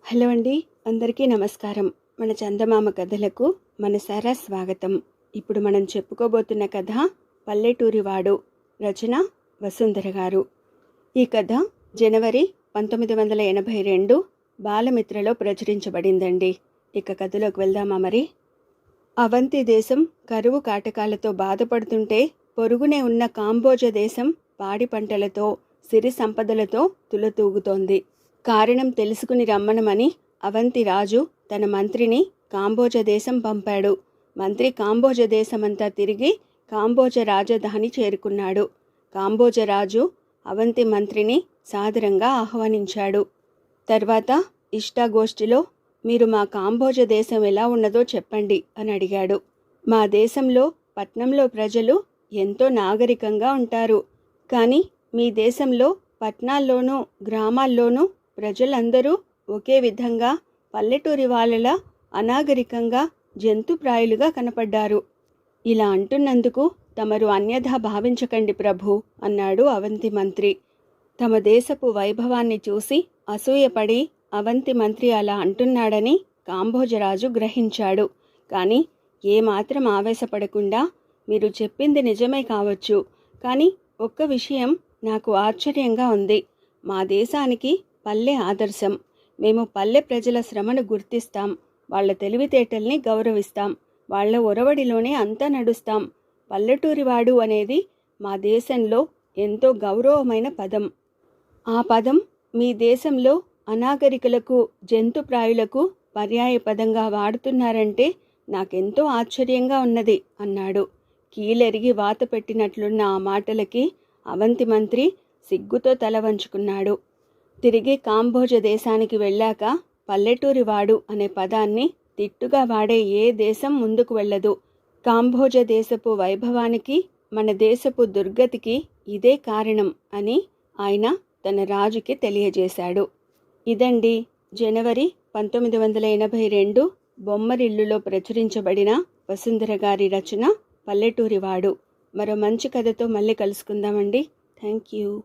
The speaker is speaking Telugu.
హలో అండి, అందరికీ నమస్కారం. మన చందమామ కథలకు మనసారా స్వాగతం. ఇప్పుడు మనం చెప్పుకోబోతున్న కథ పల్లెటూరివాడు. రచన వసుంధర గారు. ఈ కథ జనవరి 1982 బాలమిత్రలో ప్రచురించబడిందండి. ఇక కథలోకి వెళ్దామా మరి. అవంతి దేశం కరువు కాటకాలతో బాధపడుతుంటే పొరుగునే ఉన్న కాంబోజ దేశం పాడి పంటలతో సిరి సంపదలతో తులతూగుతోంది. కారణం తెలుసుకుని రమ్మనమని అవంతి రాజు తన మంత్రిని కాంబోజ దేశం పంపాడు. మంత్రి కాంబోజ దేశమంతా తిరిగి కాంబోజ రాజధాని చేరుకున్నాడు. కాంబోజ రాజు అవంతి మంత్రిని సాదరంగా ఆహ్వానించాడు. తర్వాత ఇష్టాగోష్ఠిలో మీరు మా కాంబోజ దేశం ఎలా ఉన్నదో చెప్పండి అని అడిగాడు. మా దేశంలో పట్నంలో ప్రజలు ఎంతో నాగరికంగా ఉంటారు. కానీ మీ దేశంలో పట్నాల్లోనూ గ్రామాల్లోనూ ప్రజలందరూ ఒకే విధంగా పల్లెటూరి వాళ్ళలా అనాగరికంగా జంతుప్రాయులుగా కనపడ్డారు. ఇలా అంటున్నందుకు తమరు అన్యథా భావించకండి ప్రభు అన్నాడు అవంతి మంత్రి. తమ దేశపు వైభవాన్ని చూసి అసూయపడి అవంతి మంత్రి అలా అంటున్నాడని కాంబోజరాజు గ్రహించాడు. కానీ ఏమాత్రం ఆవేశపడకుండా, మీరు చెప్పింది నిజమే కావచ్చు, కానీ ఒక్క విషయం నాకు ఆశ్చర్యంగా ఉంది. మా దేశానికి పల్లె ఆదర్శం. మేము పల్లె ప్రజల శ్రమను గుర్తిస్తాం, వాళ్ళ తెలివితేటల్ని గౌరవిస్తాం, వాళ్ళ ఒరవడిలోనే అంతా నడుస్తాం. పల్లెటూరివాడు అనేది మా దేశంలో ఎంతో గౌరవమైన పదం. ఆ పదం మీ దేశంలో అనాగరికులకు జంతుప్రాయులకు పర్యాయ పదంగా వాడుతున్నారంటే నాకెంతో ఆశ్చర్యంగా ఉన్నది అన్నాడు. కీలెరిగి వాత పెట్టినట్లున్న ఆ మాటలకి అవంతి మంత్రి సిగ్గుతో తల వంచుకున్నాడు. తిరిగి కాంబోజ దేశానికి వెళ్ళాక పల్లెటూరివాడు అనే పదాన్ని తిట్టుగా వాడే ఏ దేశం ముందుకు వెళ్ళదు. కాంబోజ దేశపు వైభవానికి, మన దేశపు దుర్గతికి ఇదే కారణం అని ఆయన తన రాజుకి తెలియజేశాడు. ఇదండి జనవరి 1982 బొమ్మరిల్లులో ప్రచురించబడిన వసుంధర గారి రచన పల్లెటూరివాడు. మరో మంచి కథతో మళ్ళీ కలుసుకుందామండి. Thank you.